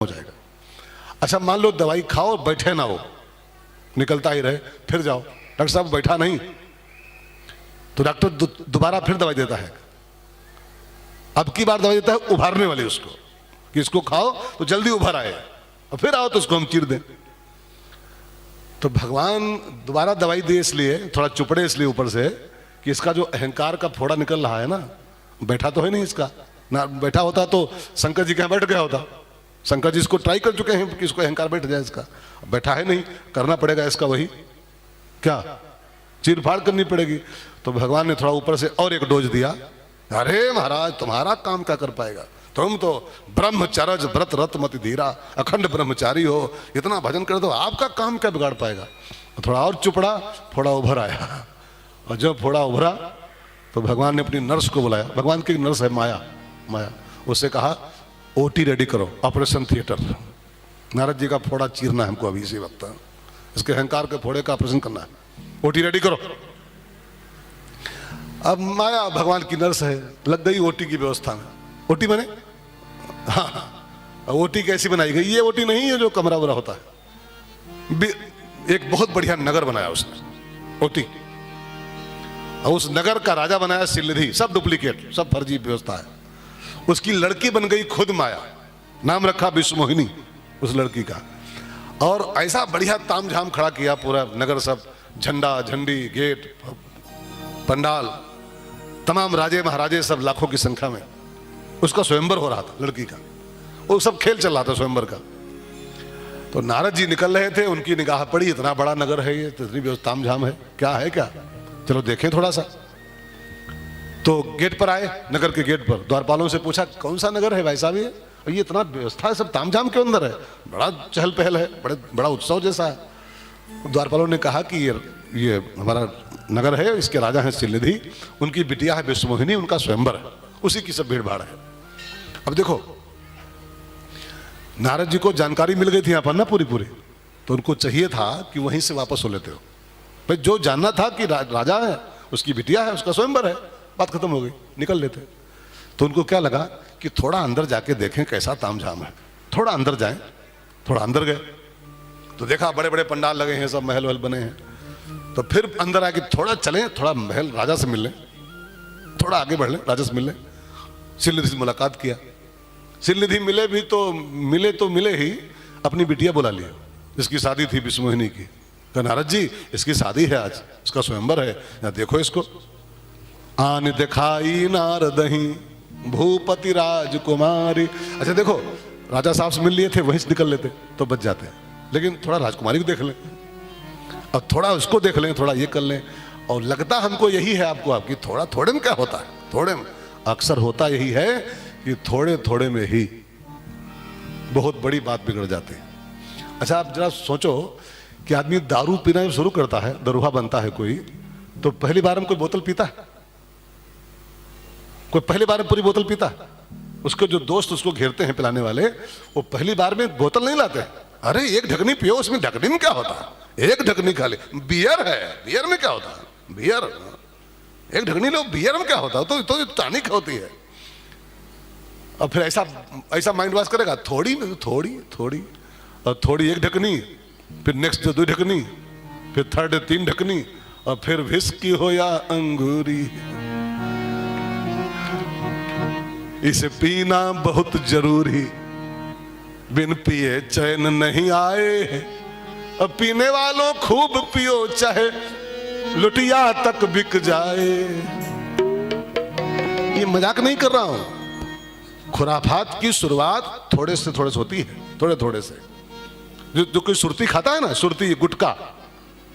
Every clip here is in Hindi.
हो जाएगा। अच्छा मान लो दवाई खाओ बैठे ना हो, निकलता ही रहे, फिर जाओ डॉक्टर साहब बैठा नहीं, तो डॉक्टर दोबारा फिर दवाई देता है। अब की बार दवाई देता है उभारने वाली उसको, कि इसको खाओ तो जल्दी उभर आए, और फिर आओ तो उसको हम चीर दें। तो भगवान दोबारा दवाई दे इसलिए, थोड़ा चुपड़े इसलिए ऊपर से, कि इसका जो अहंकार का फोड़ा निकल रहा है ना, बैठा तो है नहीं इसका ना, बैठा होता तो शंकर जी के यहाँ बैठ गया होता। शंकर जी इसको ट्राई कर चुके हैं कि इसको अहंकार बैठ जाए, इसका बैठा है नहीं, करना पड़ेगा इसका वही क्या चीर फाड़ करनी पड़ेगी। तो भगवान ने थोड़ा ऊपर से और एक डोज दिया। अरे महाराज तुम्हारा काम क्या कर पाएगा, तुम तो ब्रह्मचर्य व्रत रत मत धीरा, अखंड ब्रह्मचारी हो, इतना भजन कर दो, आपका काम क्या बिगाड़ पाएगा। थोड़ा और चुपड़ा, फोड़ा उभर आया, और जब फोड़ा उभरा तो भगवान ने अपनी नर्स को बुलाया। भगवान की नर्स है माया, माया उससे कहा ओटी रेडी करो, ऑपरेशन थिएटर, नारद जी का फोड़ा चीरना है हमको अभी इसी वक्त, इसके अहंकार के फोड़े का ऑपरेशन करना है, ओटी रेडी करो। अब माया भगवान की नर्स है, लग गई ओटी की व्यवस्था में। ओटी बने, हाँ ओटी कैसी बनाई गई, ये ओटी नहीं है जो कमरा वमरा होता है, एक बहुत बढ़िया नगर बनाया उसने ओटी, और उस नगर का राजा बनाया सिलधि, सब डुप्लीकेट, सब फर्जी व्यवस्था है। उसकी लड़की बन गई खुद माया, नाम रखा विश्वमोहिनी उस लड़की का, और ऐसा बढ़िया तामझाम खड़ा किया पूरा नगर, सब झंडा झंडी गेट पंडाल, तमाम राजे महाराजे सब लाखों की संख्या में, उसका स्वयंवर हो रहा था लड़की का, वो सब खेल चल रहा था स्वयंवर का। तो नारद जी निकल रहे थे, उनकी निगाह पड़ी, इतना बड़ा नगर है ये, इतनी व्यवस्था तामझाम है, क्या है क्या, चलो देखें थोड़ा सा। तो गेट पर आए, नगर के गेट पर द्वारपालों से पूछा कौन सा नगर है भाई साहब ये, और ये इतना व्यवस्था है, सब तामझाम के अंदर है, बड़ा चहल पहल है, बड़ा उत्सव जैसा है। द्वारपालों ने कहा कि ये हमारा नगर है, इसके राजा हैं सिलधि, उनकी बिटिया है विश्वमोहिनी, उनका स्वयंवर है, उसी की सब भीड़ भाड़ है। अब देखो नारद जी को जानकारी मिल गई थी यहाँ पर ना पूरी, तो उनको चाहिए था कि वहीं से वापस हो लेते हो भाई, जो जानना था कि राजा है, उसकी बिटिया है, उसका स्वयंवर है, बात खत्म हो गई, निकल लेते। तो उनको क्या लगा कि थोड़ा अंदर जाके देखें कैसा तामझाम है, थोड़ा अंदर जाएं, थोड़ा अंदर गए तो देखा बड़े बड़े पंडाल लगे हैं, सब महल वहल बने हैं। तो फिर अंदर आके थोड़ा चलें, थोड़ा महल राजा से मिल लें, थोड़ा आगे बढ़ लें, राजा से मिल लें। सिलनिधि से मुलाकात किया, सिलनिधि मिले भी तो मिले ही अपनी बिटिया बुला लिया, इसकी शादी थी विश्वमोहिनी की। तो नारद जी इसकी शादी है आज, इसका स्वयंवर है, यहाँ देखो इसको। आन दिखाई नारदही भूपति राजकुमारी। अच्छा देखो राजा साहब से मिल लिए थे, वहीं से निकल लेते तो बच जाते, लेकिन थोड़ा राजकुमारी को देख लें, और थोड़ा उसको देख लें, थोड़ा ये कर लें। और लगता हमको यही है आपको, आपकी थोड़ा थोड़े में क्या होता है, थोड़े में अक्सर होता यही है कि थोड़े थोड़े में ही बहुत बड़ी बात बिगड़ जाती है। अच्छा आप जरा सोचो कि आदमी दारू पीना शुरू करता है, दरुहा बनता है कोई, तो पहली बार में कोई बोतल पीता है, कोई पहली बार में पूरी बोतल पीता है? उसके जो दोस्त उसको घेरते हैं पिलाने वाले, वो पहली बार में बोतल नहीं लाते, अरे एक ढकनी पियो, उसमें ढकनी में क्या होता है, एक ढकनी खा ले, बियर है, बियर में क्या होता है, बियर एक ढकनी लो, बियर में क्या होता है, तो टॉनिक होती है। और फिर ऐसा माइंड वॉश करेगा, थोड़ी और थोड़ी एक ढकनी, फिर नेक्स्ट दो ढकनी, फिर थर्ड 3 ढकनी, और फिर विस्की हो या अंगूरी, इसे पीना बहुत जरूरी, बिन पिए चैन नहीं आए, अब पीने वालों खूब पियो चाहे लुटिया तक बिक जाए। ये मजाक नहीं कर रहा हूं, खुराफात की शुरुआत थोड़े से होती है, थोड़े से। जो कोई सुरती खाता है ना, सुरती गुटखा,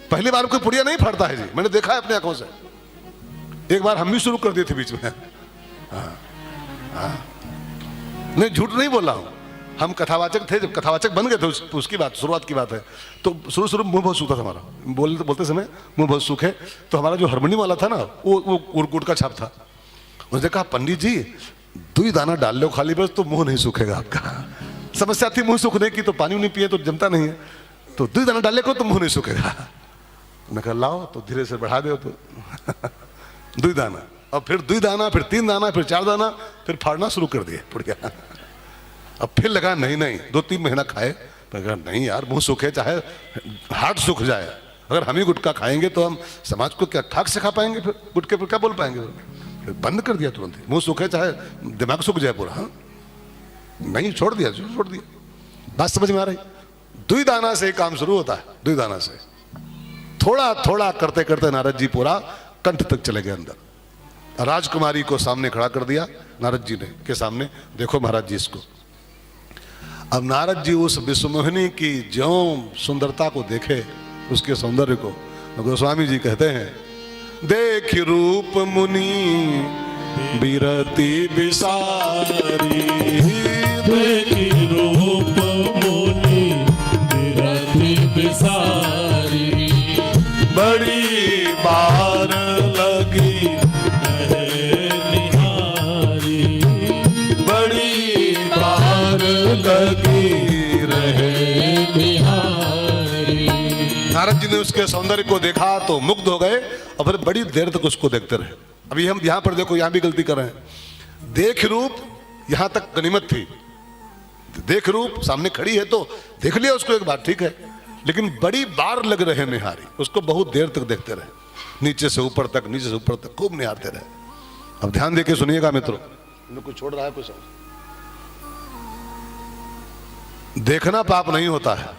पहली बार कोई पुड़िया नहीं फाड़ता है जी, मैंने देखा है अपनी आंखों से। एक बार हम भी शुरू कर दिए थे बीच में, नहीं झूठ नहीं बोल रहा हूं, हम कथावाचक थे, जब कथावाचक बन गए थे उसकी बात, शुरुआत की बात है। तो शुरू में मुंह बहुत सूखा था हमारा, बोलते समय मुंह बहुत सूखे, तो हमारा जो हारमोनियम वाला था ना, वो गुड़ का छाप था। उसने कहा पंडित जी 2 दाना डाल लो खाली बस, तो मुंह नहीं सूखेगा आपका। समस्या थी मुंह सूखने की, तो पानी नहीं पिए तो जमता नहीं है, तो 2 दाना डालने को तो मुंह नहीं सूखेगा। मैं कहा लाओ, तो धीरे से बढ़ा दो, तो 2 दाना, और फिर 2 दाना, फिर 3 दाना, फिर 4 दाना, फिर फाड़ना शुरू कर दिए पुड़िया। अब फिर लगा नहीं नहीं, 2-3 महीना खाए, पर कहा नहीं यार मुंह सूखे चाहे हार्ट सूख जाए, अगर हम ही गुटखा खाएंगे तो हम समाज को क्या ठाक सिखा पाएंगे, फिर गुटखे पर क्या बोल पाएंगे। फिर बंद कर दिया तुरंत ही, मुंह सूखे चाहे दिमाग सूख जाए पूरा। हाँ नहीं, छोड़ दिया, छोड़ दिया। बात समझ में आ रही? 2 दाना से काम शुरू होता है, 2 दाना से थोड़ा थोड़ा करते करते नारद जी पूरा कंठ तक चले गए अंदर। राजकुमारी को सामने खड़ा कर दिया नारद जी ने के सामने, देखो महाराज जी इसको। अब नारद जी उस विश्वमोहिनी की ज्यों सुंदरता को देखे, उसके सौंदर्य को, गोस्वामी जी कहते हैं देख रूप मुनि बिरति बिसारी, देख रूप मुनि बिरति बिसारी, बड़ी बार लगी निहारी, बड़ी बार लगी रहे निहारी। नारद जी ने उसके सौंदर्य को देखा तो मुग्ध हो गए और फिर बड़ी देर तक उसको देखते रहे। अभी हम यहां पर देखो, यहां भी गलती कर रहे हैं। देख रूप यहां तक गनीमत थी, देख रूप सामने खड़ी है तो देख लिया उसको एक बार, ठीक है, लेकिन बड़ी बार लग रहे निहारी, उसको बहुत देर तक देखते रहे, नीचे से ऊपर तक, नीचे से ऊपर तक खूब निहारते रहे। अब ध्यान देके सुनिएगा मित्रों, कुछ छोड़ रहा है कुछ। देखना पाप नहीं होता है,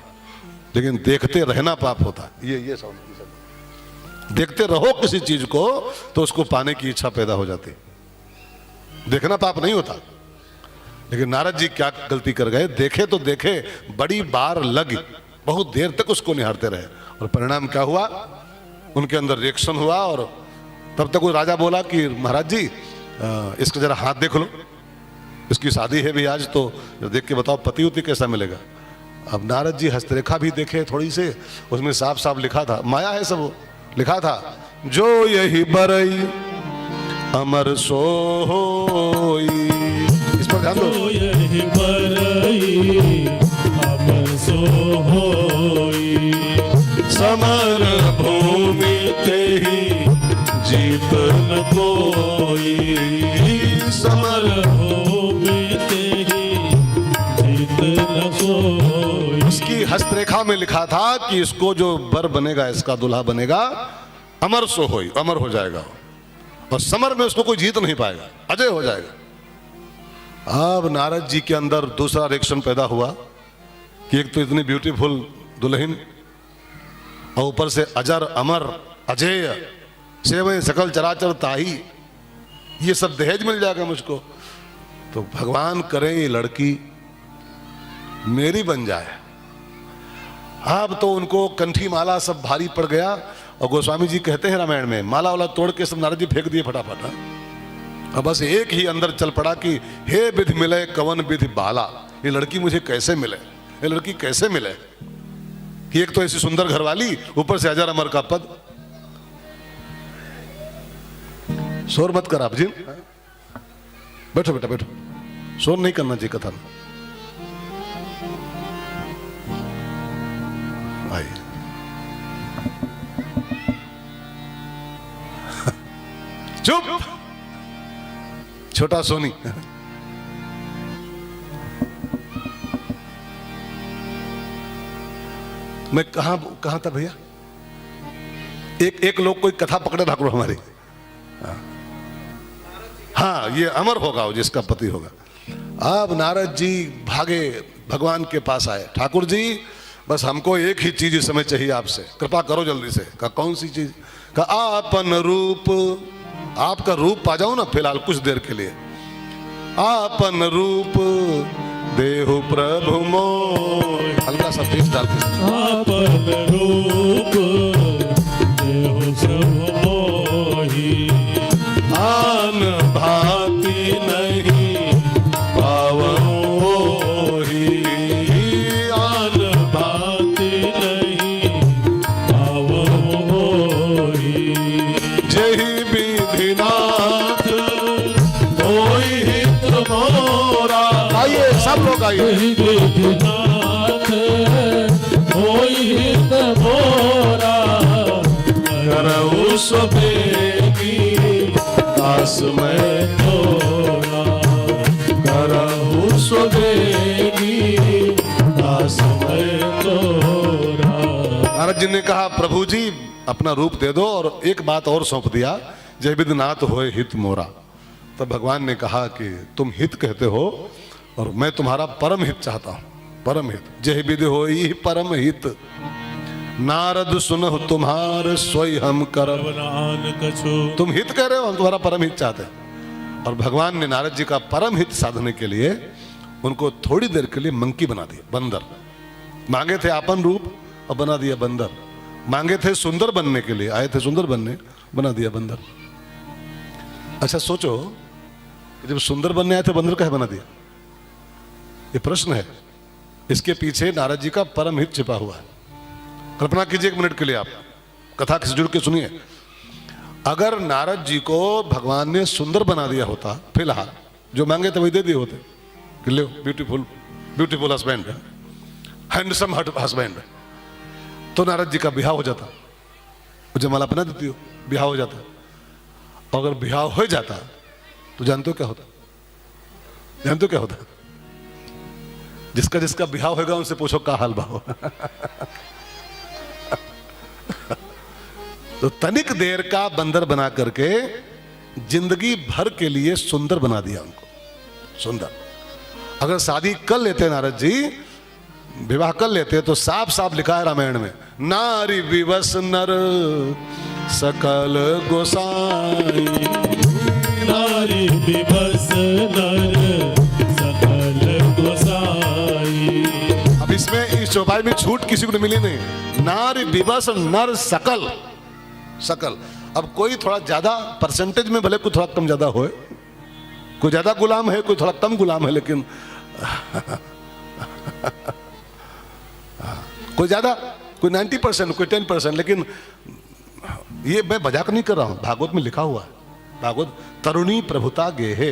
लेकिन देखते रहना पाप होता है। ये साउंड देखते रहो किसी चीज को तो उसको पाने की इच्छा पैदा हो जाती। देखना पाप नहीं होता, लेकिन नारद जी क्या गलती कर गए, देखे तो देखे, बड़ी बार लगी, बहुत देर तक उसको निहारते रहे, और परिणाम क्या हुआ, उनके अंदर रिएक्शन हुआ। और तब तक वो राजा बोला कि महाराज जी इसका जरा हाथ देख लो, इसकी शादी है भी आज, तो देख के बताओ पति उति कैसा मिलेगा। अब नारद जी हस्तरेखा भी देखे थोड़ी से, उसमें साफ साफ लिखा था, माया है सब, लिखा था जो यही बरई अमर सोई। इस पर ध्यान दो, जो यही बरई अमर सोई, समर भूमि ते ही जीत न कोई, समर भूमि ते ही जीत न कोई। उसकी हस्तरेखा में लिखा था कि इसको जो बर बनेगा, इसका दूल्हा बनेगा, अमर सो होई, अमर हो जाएगा, और समर में उसको कोई जीत नहीं पाएगा, अजय हो जाएगा। अब नारद जी के अंदर दूसरा रिएक्शन पैदा हुआ कि एक तो इतनी ब्यूटीफुल दुल्हन, और ऊपर से अजर अमर अजय, सेवै सकल चराचर ताही, ये सब दहेज मिल जाएगा मुझको, तो भगवान करें ये लड़की मेरी बन जाए। अब तो उनको कंठी माला सब भारी पड़ गया, और गोस्वामी जी कहते हैं रामायण में, माला वाला तोड़ के सब नारद जी फेंक दिए फटाफट। अब बस एक ही अंदर चल पड़ा कि हे विधि मिले कवन विधि बाला, ये लड़की मुझे कैसे मिले, ये लड़की कैसे मिले, कि एक तो ऐसी सुंदर घरवाली, ऊपर से अजर अमर का पद। शोर मत कर आप जी, बैठो बेटा बैठो, शोर नहीं करना चाहिए कथा में। आइए चुप, छोटा सोनी। मैं कहां था भैया, एक लोग कोई कथा पकड़े ठाकुर हमारी। हाँ ये अमर होगा वो जिसका पति होगा। अब नारद जी भागे भगवान के पास आए, ठाकुर जी बस हमको एक ही चीज इस समय चाहिए आपसे, कृपा करो जल्दी से। कहा कौन सी चीज? कहा आपन रूप, आपका रूप पा जाओ ना फिलहाल कुछ देर के लिए। आपन रूप देहु प्रभु मोय, हल्का सा बीच डाल के। आपन रूप देहु प्रभु मोहि, आन भांति नहीं पावोहि, आन भांति नहीं पावोहि। जहि विधिनाथ होई हित मोरा, आइए सब लोग आइए। जहि विधिनाथ होई हित मोरा, करऊ स्वबेगी दास मैं तोरा, करहु स्वबेगी समय तोरा। नारद जी ने कहा प्रभु जी अपना रूप दे दो, और एक बात और सौंप दिया, जय विद नाथ होए हित मोरा। तब भगवान ने कहा कि तुम हित कहते हो और मैं तुम्हारा परम हित चाहता हूं, परम हित। जय विद होई परम हित, नारद सुनहु तुम्हार सोई हम करब। नान कछु तुम हित कह रहे हो, हम तुम्हारा परम हित चाहते हैं। और भगवान ने नारद जी का परम हित साधने के लिए उनको थोड़ी देर के लिए मंकी बना दिया, बंदर। मांगे थे आपन रूप और बना दिया बंदर। मांगे थे सुंदर बनने के लिए, आए थे सुंदर बनने, बना दिया बंदर। अच्छा सोचो, जब सुंदर बनने आए थे बंदर कहे बना दिया? ये प्रश्न है। इसके पीछे नारद जी का परम हित छिपा हुआ है। कल्पना कीजिए एक मिनट के लिए, आप कथा से जुड़ के सुनिए। अगर नारद जी को भगवान ने सुंदर बना दिया होता, फिलहाल जो मांगे थे वही दे दिए होते कि लो beautiful beautiful husband, handsome husband, तो नारद जी का ब्याह हो जाता। जयमाला पहना देती हो, ब्याह हो जाता। और अगर ब्याह हो जाता तो जानते हो क्या होता? जानते हो क्या होता? जिसका जिसका ब्याह होगा उनसे पूछो का हाल भाव। तो तनिक देर का बंदर बना करके जिंदगी भर के लिए सुंदर बना दिया उनको, सुंदर। अगर शादी कर लेते नारद जी, विवाह कर लेते, तो साफ साफ लिखा है रामायण में, नारी विवश नर सकल गोसाई। नारी दिवस नर सकल गोसाई। अब इसमें इस चौपाई में छूट किसी को नहीं मिली नहीं। नारी विवश नर सकल, सकल। अब कोई थोड़ा ज्यादा परसेंटेज में भले कोई थोड़ा कम ज्यादा हो, कोई ज्यादा गुलाम है, कोई थोड़ा कम गुलाम है, लेकिन कोई ज्यादा, कोई 90%, कोई 10%, लेकिन ये मैं मजाक नहीं कर रहा हूं। भागवत में लिखा हुआ है, भागवत तरुणी प्रभुता गेहे।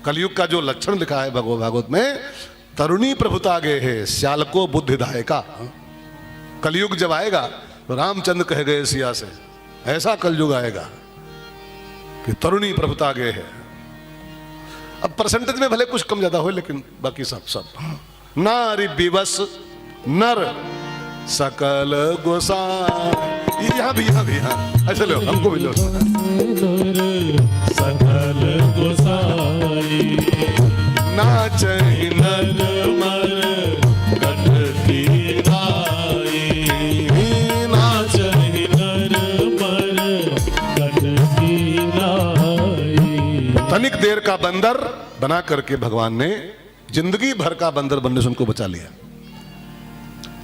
कलयुग का जो लक्षण लिखा है भागवत में, तरुणी प्रभुता गेहे श्याल को बुद्धिदायका। कलयुग जब आएगा तो रामचंद्र कह गए सिया से, ऐसा कलयुग आएगा कि तरुणी प्रभुता गेहे। अब परसेंटेज में भले कुछ कम ज्यादा हो, लेकिन बाकी सब सब। नारी विवश नर सकल गोसाई। यहाँ भी, यहाँ भी, हाँ ऐसे लो, हमको भी लो। सकल गोसाई। नाचहि नर मर कट की नाई। नाचहि नर मर कट की नाई। तनिक देर का बंदर बना करके भगवान ने जिंदगी भर का बंदर बनने से उनको बचा लिया।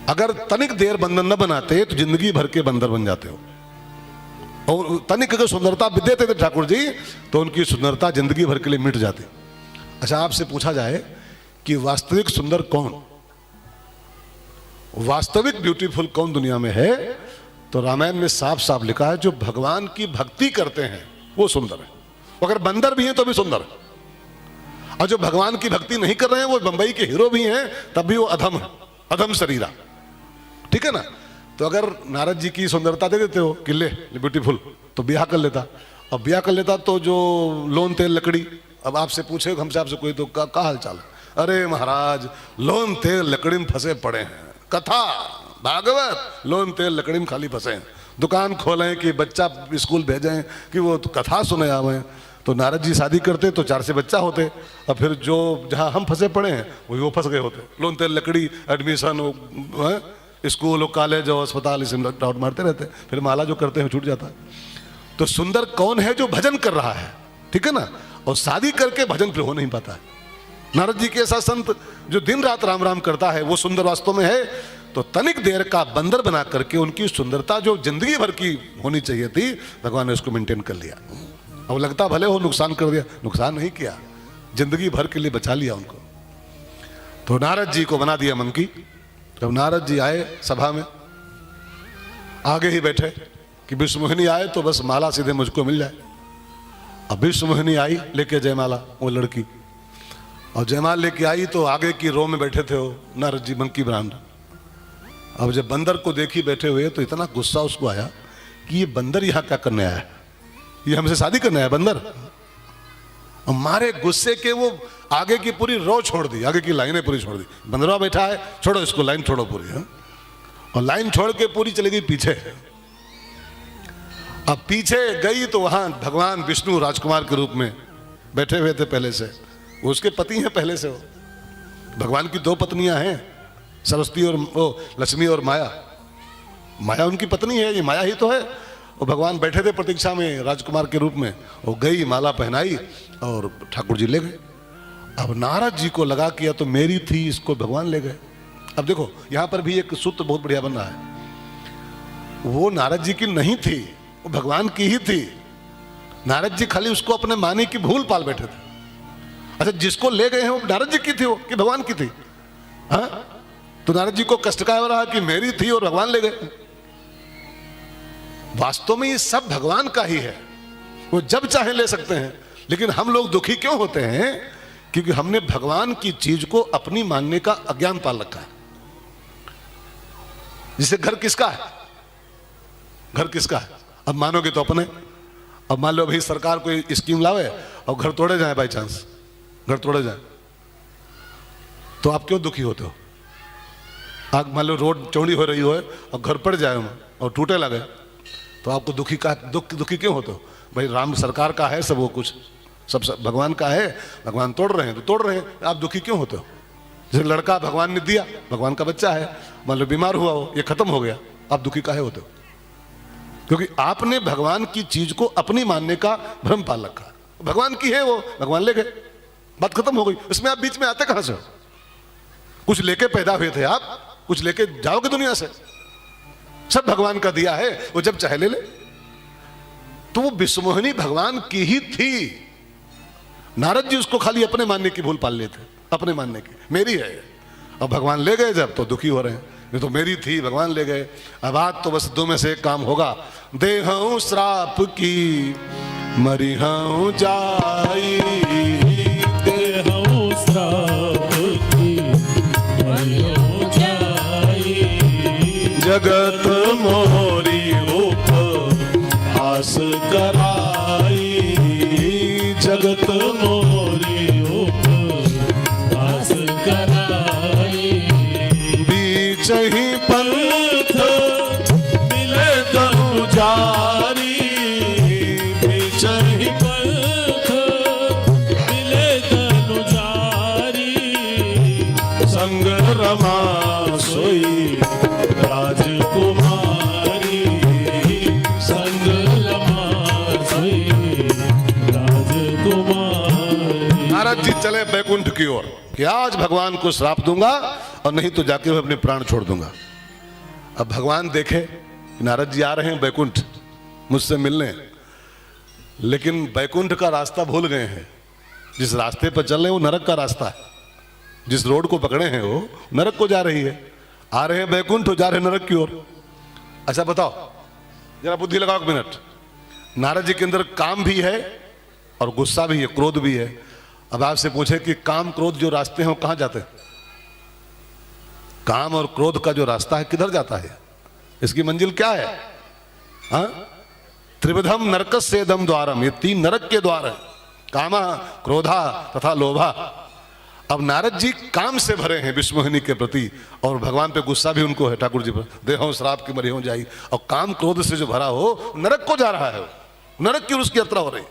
अगर तनिक देर बंदर न बनाते तो जिंदगी भर के बंदर बन जाते हो। और तनिक अगर सुंदरता देते थे ठाकुर जी, तो उनकी सुंदरता जिंदगी भर के लिए मिट जाती। अच्छा, आपसे पूछा जाए कि वास्तविक सुंदर कौन, वास्तविक ब्यूटीफुल कौन दुनिया में है, तो रामायण में साफ साफ लिखा है, जो भगवान की भक्ति करते हैं वो सुंदर है। अगर बंदर भी हैं तो भी सुंदर है। और जो भगवान की भक्ति नहीं कर रहे हैं, वो बंबई के हीरो भी हैं, तब भी वो अधम है, अधम शरीरा। ठीक है ना? तो अगर नारद जी की सुंदरता दे देते हो कि ले ब्यूटीफुल, तो ब्याह कर लेता। अब ब्याह कर लेता तो जो लोन तेल लकड़ी, अब आपसे पूछे हमसे, आपसे कोई तो का हाल चाल? अरे महाराज, लोन तेल लकड़ी में फंसे पड़े हैं। कथा भागवत, लोन तेल लकड़ी में खाली फंसे हैं। दुकान खोलें कि बच्चा स्कूल भेजें कि वो तो कथा सुने आवे। तो नारद जी शादी करते तो 4 से बच्चा होते, और फिर जो जहाँ हम फंसे पड़े हैं वही वो फंस गए होते। लोन तेल लकड़ी, एडमिशन, स्कूल और कॉलेज और अस्पताल, इसे डाउट मारते रहते, फिर माला जो करते हैं छूट जाता है। तो सुंदर कौन है? जो भजन कर रहा है, ठीक है ना? और शादी करके भजन फिर हो नहीं पाता है। नारद जी के ऐसा संत जो दिन रात राम राम करता है, वो सुंदर वास्तव में है। तो तनिक देर का बंदर बना करके उनकी सुंदरता जो जिंदगी भर की होनी चाहिए थी, भगवान ने उसको मेंटेन कर लिया। अब लगता भले हो नुकसान कर दिया, नुकसान नहीं किया, जिंदगी भर के लिए बचा लिया उनको। तो नारद जी को बना दिया मंकी। जब नारद जी आए सभा में, आगे ही बैठे कि विश्वमोहिनी आए तो बस माला सीधे मुझको मिल जाए। अब विश्वमोहिनी आई लेके जयमाला, वो लड़की, और जयमाल लेके आई तो आगे की रो में बैठे थे वो नारद जी, मंकी ब्रांड। अब जब बंदर को देखी बैठे हुए तो इतना गुस्सा उसको आया कि ये बंदर यहाँ क्या करने आया है, ये हमसे शादी करने आया बंदर। और मारे गुस्से के वो आगे की पूरी रो छोड़ दी, आगे की लाइनें पूरी छोड़ दी। बंदरवा बैठा है, छोड़ो इसको, लाइन छोड़ो पूरी। हाँ? और लाइन छोड़ के पूरी चली गई पीछे। अब पीछे गई तो वहां भगवान विष्णु राजकुमार के रूप में बैठे हुए थे पहले से। वो उसके पति हैं पहले से। वो भगवान की 2 पत्नियां हैं, सरस्वती और वो लक्ष्मी और माया। माया उनकी पत्नी है, ये माया ही तो है। और भगवान बैठे थे प्रतीक्षा में राजकुमार के रूप में। वो गई, माला पहनाई और ठाकुर जी ले गए। अब नारद जी को लगा कि या तो मेरी थी, इसको भगवान ले गए। अब देखो यहां पर भी एक सूत्र बहुत बढ़िया बन रहा है। वो नारद जी की नहीं थी, वो भगवान की ही थी। नारद जी खाली उसको अपने माने की भूल पाल बैठे थे। अच्छा, जिसको ले गए हैं वो नारद जी की थी, वो कि भगवान की थी? हाँ, तो नारद जी को कष्ट का रहा कि मेरी थी और भगवान ले गए। वास्तव में ये सब भगवान का ही है, वो जब चाहे ले सकते हैं। लेकिन हम लोग दुखी क्यों होते हैं? क्योंकि हमने भगवान की चीज को अपनी मानने का अज्ञान पाल रखा है। जिसे घर किसका है? घर किसका है? अब मानोगे तो अपने। अब मान लो भाई सरकार कोई स्कीम लावे और घर तोड़े जाए, बाई चांस घर तोड़े जाए, तो आप क्यों दुखी होते हो? आप मान लो रोड चौड़ी हो रही हो और घर पड़ जाए और टूटे लगे, तो आपको दुखी क्यों होते हो? भाई राम सरकार का है सब, वो कुछ सब भगवान का है, भगवान तोड़ रहे हैं तो तोड़ रहे हैं, आप दुखी क्यों होते हो? जैसे लड़का भगवान ने दिया, भगवान का बच्चा है, मान लो बीमार हुआ हो, ये खत्म हो गया, आप दुखी काहे होते हो? क्योंकि आपने भगवान की चीज को अपनी मानने का भ्रम पाल रखा है। भगवान की है वो, भगवान ले गए, बात खत्म हो गई। उसमें आप बीच में आते कहां से हो? कुछ लेके पैदा हुए थे आप, कुछ लेके जाओगे दुनिया से? सब भगवान का दिया है, वो जब चाहे ले ले। तो वो विश्वमोहिनी भगवान की ही थी। नारद जी उसको खाली अपने मानने की भूल पाल लेते, अपने मानने की, मेरी है। अब भगवान ले गए जब, तो दुखी हो रहे हैं, ये तो मेरी थी, भगवान ले गए। अब आज तो बस 2 में से एक काम होगा, देहूं श्राप की मरिहूं जाई, देहूं श्राप की मरिहूं जाई, जगत मोरी उपहास कराई, जगत मोरी उपहास कराई, बीच ही पंथ मिले तनु जारी, बीच ही पंथ मिले तनु जारी, संग रमा सोई राजकुमारी, संग रमा सोई राजकुमारी। नारद जी चले बैकुंठ की ओर कि आज भगवान को श्राप दूंगा और नहीं तो जाके मैं अपने प्राण छोड़ दूंगा। अब भगवान देखे कि नारद जी आ रहे हैं बैकुंठ मुझसे मिलने, लेकिन बैकुंठ का रास्ता भूल गए हैं। जिस रास्ते पर चल रहे हैं वो नरक का रास्ता है, जिस रोड को पकड़े हैं वो नरक को जा रही है। आ रहे हैं बैकुंठ, जा रहे हैं नरक की ओर। अच्छा बताओ, जरा बुद्धि लगाओ 1 मिनट। नारद जी के अंदर काम भी है और गुस्सा भी है, क्रोध भी है। अब आपसे पूछे कि काम क्रोध जो रास्ते हैं वो कहां जाते हैं? काम और क्रोध का जो रास्ता है किधर जाता है? इसकी मंजिल क्या है? हाँ, त्रिविधम नरकस्येदम द्वारम, ये 3 नरक के द्वार हैं, कामा, क्रोधा तथा लोभा। अब नारद जी काम से भरे हैं विश्वमोहिनी के प्रति, और भगवान पे गुस्सा भी उनको है, ठाकुर जी पर, देहूं श्राप की मरिहूं जाई। और काम क्रोध से जो भरा हो नरक को जा रहा है, नरक की उसकी यात्रा हो रही,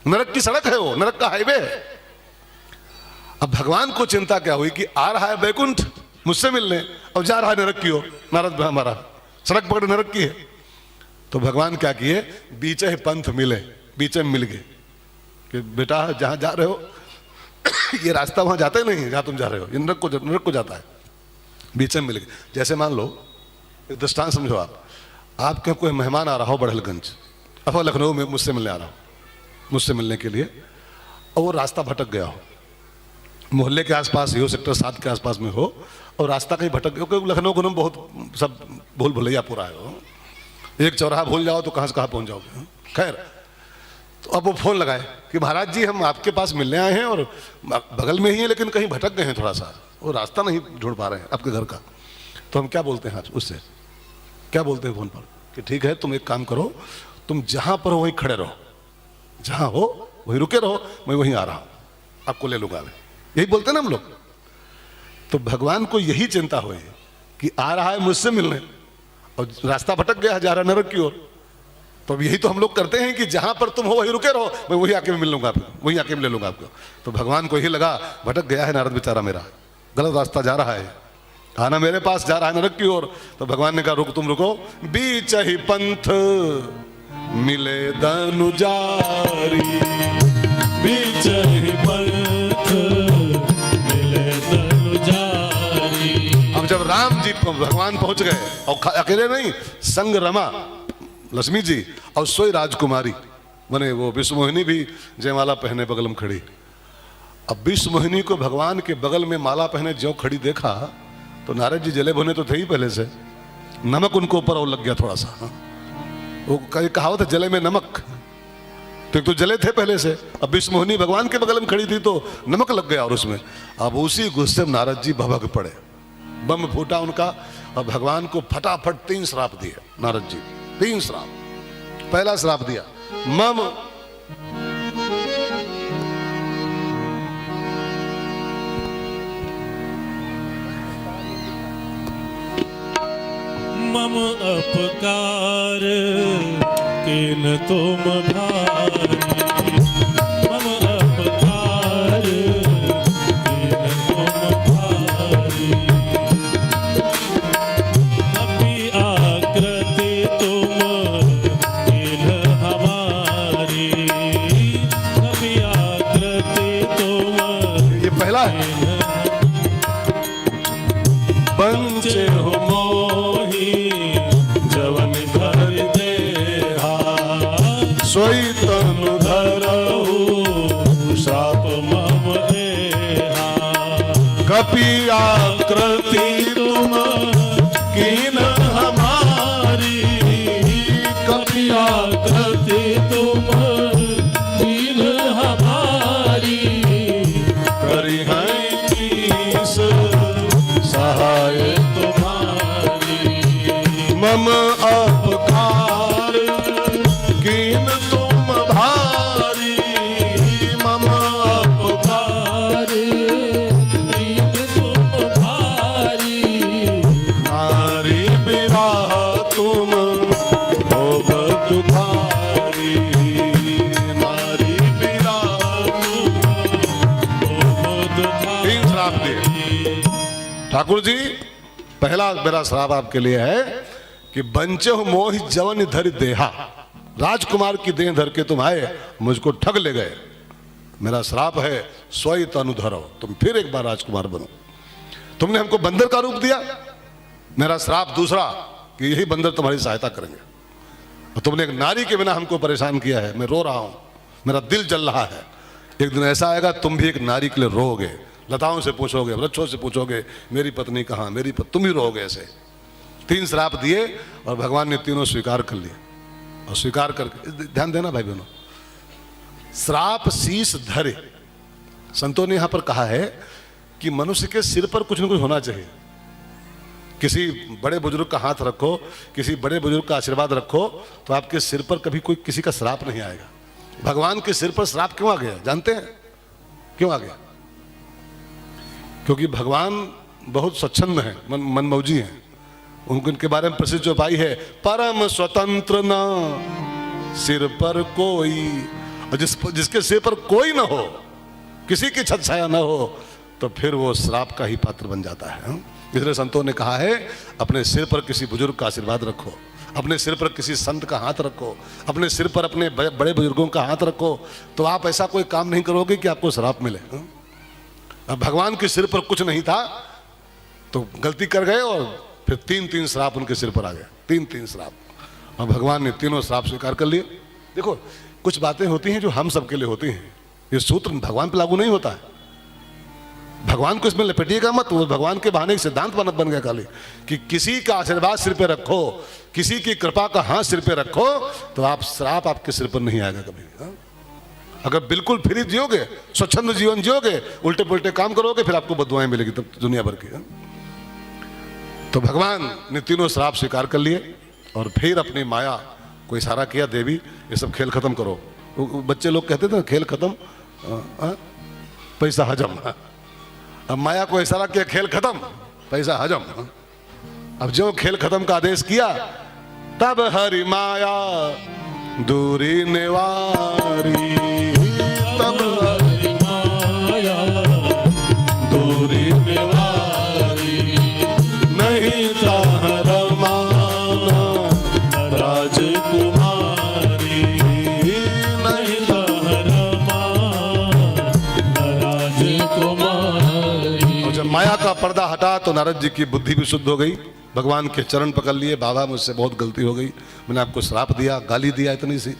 नरक की सड़क है वो, नरक का हाईवे है। अब भगवान को चिंता क्या हुई कि आ रहा है बैकुंठ मुझसे मिलने और जा रहा है नरक की ओर। नारद हमारा सड़क पकड़ नरक की है। तो भगवान क्या किए, बीच ही पंथ मिले, बीच में मिल गए कि बेटा जहां जा रहे हो ये रास्ता वहां जाता ही नहीं है जहां तुम जा रहे हो, ये नरक को जाता है। बीच में मिल गए। जैसे मान लो, एक दृष्टांत समझो, आपके कोई मेहमान आ रहा हो बड़हलगंज अथवा लखनऊ में मुझसे मिलने आ रहा हो, मुझसे मिलने के लिए, और वो रास्ता भटक गया हो, मोहल्ले के आसपास ही हो, सेक्टर 7 के आसपास में हो, और रास्ता कहीं भटक गया, क्योंकि लखनऊ को बहुत सब भूल भुलैया पूरा है हो। एक चौराहा भूल जाओ तो कहाँ से कहाँ पहुँच जाओगे। खैर, तो अब वो फोन लगाए कि महाराज जी हम आपके पास मिलने आए हैं और बगल में ही है, लेकिन कहीं भटक गए हैं थोड़ा सा, वो रास्ता नहीं ढूंढ पा रहे हैं आपके घर का। तो हम क्या बोलते हैं आज उससे, क्या बोलते हैं फोन पर कि ठीक है तुम एक काम करो, तुम जहां पर हो वहीं खड़े रहो, जहां हो वहीं रुके रहो, मैं वहीं आ रहा हूं, आपको ले लूंगा मैं। यही बोलते ना हम लोग। तो भगवान को यही चिंता हुई कि आ रहा है मुझसे मिलने और रास्ता भटक गया है, जा रहा नरक की ओर। तो अब यही तो हम लोग करते हैं कि जहां पर तुम हो वहीं रुके रहो, मैं वहीं आके मिल लूंगा आपको, वहीं आके मिल लूंगा आपको। तो भगवान को यही लगा भटक गया है नारद बेचारा मेरा, गलत रास्ता जा रहा है, आना मेरे पास जा रहा है नरक की ओर। तो भगवान ने कहा रुक, तुम रुको, बीच ही पंथ मिले धनुजारी, बीच ही पंथ मिले धनुजारी। अब जब राम जी भगवान पहुंच गए और अकेले नहीं, संग रमा लक्ष्मी जी और सोई राजकुमारी बने, वो विश्वमोहिनी भी जयमाला पहने बगल में खड़ी। अब विश्वमोहिनी को भगवान के बगल में माला पहने ज्यों खड़ी देखा तो नारद जी जले भुने तो थे ही पहले से, नमक उनको ऊपर और लग गया थोड़ा सा। वो कहावत है जले में नमक, तो एक तो जले थे पहले से, अब विश्वमोहिनी भगवान के बगल में खड़ी थी तो नमक लग गया और उसमें। अब उसी गुस्से में नारद जी भभक पड़े, बम फूटा उनका और भगवान को फटाफट 3 श्राप दिए नारद जी, 3 श्राप। पहला श्राप दिया मम मम अपकार किन तुम भारी, मम अपकार किन तुम भारी। अपनी आकृति तुम किन हमारी, अपनी आकृति तुम। ये पहला है, पंचे हो जवन धर देहा, सोई तनु धरहु श्राप मम एहा। कपि आकृति तुम कीन हमारी, कपि आकृति तुम कीन हमारी। करी है कीस सहाय तुम्हारी, मम अपकार कीन तुम भारी, मम अपकार कीन तुम भारी। नारी विवाह तुम भोग दुखारी, नारी विवाह तुम भोग दुखारी। 3 श्राप दिए ठाकुर जी। पहला मेरा श्राप आपके लिए है कि बंचे हो मोहि जवन धर देहा, राजकुमार की देह धर के तुम आए, मुझको ठग ले गए। मेरा श्राप है सोई तनु धरो, तुम फिर एक बार राजकुमार बनो। तुमने हमको बंदर का रूप दिया, मेरा श्राप दूसरा कि यही बंदर तुम्हारी सहायता करेंगे। और तुमने एक नारी के बिना हमको परेशान किया है, मैं रो रहा हूं, मेरा दिल जल रहा है। एक दिन ऐसा आएगा तुम भी एक नारी के लिए रोओगे, लताओं से पूछोगे, वृक्षों से पूछोगे मेरी पत्नी कहाँ, मेरी तुम ही रहोगे ऐसे। 3 श्राप दिए और भगवान ने तीनों स्वीकार कर लिए। और स्वीकार करके ध्यान देना भाई बहनों, श्राप शीश धरे, संतों ने यहां पर कहा है कि मनुष्य के सिर पर कुछ न कुछ होना चाहिए। किसी बड़े बुजुर्ग का हाथ रखो, किसी बड़े बुजुर्ग का आशीर्वाद रखो, तो आपके सिर पर कभी कोई किसी का श्राप नहीं आएगा। भगवान के सिर पर श्राप क्यों आ गया जानते हैं? क्यों आ गया? क्योंकि भगवान बहुत स्वच्छंद हैं, मनमौजी हैं। उनके बारे में प्रसिद्ध जो पाई है, परम स्वतंत्र न सिर पर कोई, और जिसके सिर पर कोई ना हो, किसी की छत छाया ना हो, तो फिर वो श्राप का ही पात्र बन जाता है। इसलिए संतों ने कहा है अपने सिर पर किसी बुजुर्ग का आशीर्वाद रखो, अपने सिर पर किसी संत का हाथ रखो, अपने सिर पर अपने बड़े बुजुर्गों का हाथ रखो, तो आप ऐसा कोई काम नहीं करोगे कि आपको श्राप मिले। अब भगवान के सिर पर कुछ नहीं था तो गलती कर गए और फिर 3-3 श्राप उनके सिर पर आ गए, 3-3 श्राप। और भगवान ने तीनों श्राप स्वीकार कर लिए। देखो कुछ बातें होती हैं जो हम सबके लिए होती हैं, ये सूत्र भगवान पर लागू नहीं होता है। भगवान को इसमें लपेटिएगा मत, वो भगवान के बहाने एक सिद्धांत बन गया खाली कि किसी का आशीर्वाद सिर पे रखो, किसी की कृपा का हाथ सिर पे रखो, तो आप श्राप आपके सिर पर नहीं आएगा कभी। अगर बिल्कुल फ्री जियोगे, स्वच्छंद जीवन जियोगे, उल्टे पुल्टे काम करोगे, फिर आपको बददुआएं मिलेगी तब दुनिया भर की। तो भगवान ने तीनों श्राप स्वीकार कर लिए और फिर अपनी माया को इशारा किया, देवी ये सब खेल खत्म करो, वो बच्चे लोग कहते थे ना, खेल खत्म पैसा हजम। अब माया को इशारा किया, खेल खत्म पैसा हजम। अब जो खेल खत्म का आदेश किया, तब हरि माया दूरी निवारी, तब हरि माया दूरी निवारी, नहीं चाह रमाना राजकुमारी, नहीं राजकुमारी। और जब माया का पर्दा हटा तो नारद जी की बुद्धि भी शुद्ध हो गई। भगवान के चरण पकड़ लिए, बाबा मुझसे बहुत गलती हो गई, मैंने आपको श्राप दिया, गाली दिया इतनी सी,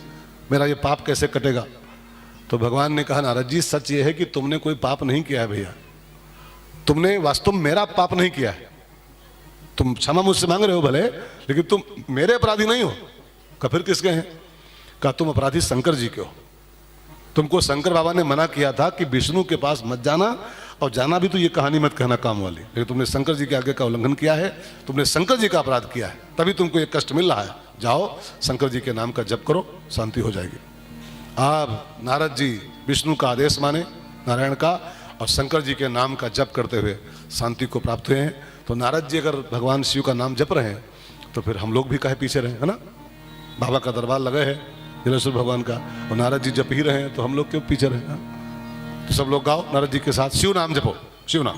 मेरा ये पाप कैसे कटेगा। तो भगवान ने कहा, नारद जी सच ये है कि तुमने कोई पाप नहीं किया है भैया, तुमने वास्तव में मेरा पाप नहीं किया है। तुम क्षमा मुझसे मांग रहे हो भले, लेकिन तुम मेरे अपराधी नहीं हो। का फिर किसके हैं? कहा तुम अपराधी शंकर जी के हो। तुमको शंकर बाबा ने मना किया था कि विष्णु के पास मत जाना, और जाना भी तो ये कहानी मत कहना काम वाली, लेकिन तुमने शंकर जी के आज्ञा का उल्लंघन किया है, तुमने शंकर जी का अपराध किया है, तभी तुमको ये कष्ट मिल रहा है। जाओ शंकर जी के नाम का जप करो, शांति हो जाएगी। अब नारद जी विष्णु का आदेश माने, नारायण का, और शंकर जी के नाम का जप करते हुए शांति को प्राप्त हुए हैं। तो नारद जी अगर भगवान शिव का नाम जप रहे हैं तो फिर हम लोग भी काहे पीछे रहे, है ना। बाबा का दरबार लगे है जलेश्वर भगवान का, और नारद जी जप ही रहे हैं तो हम लोग क्यों पीछे रहे। तो सब लोग गाओ नारद जी के साथ, शिव नाम जपो, शिव नाम।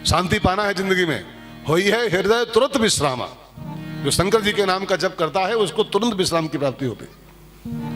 शांति पाना है जिंदगी में, होई है हृदय तुरंत विश्रामा। जो शंकर जी के नाम का जप करता है उसको तुरंत विश्राम की प्राप्ति होती है।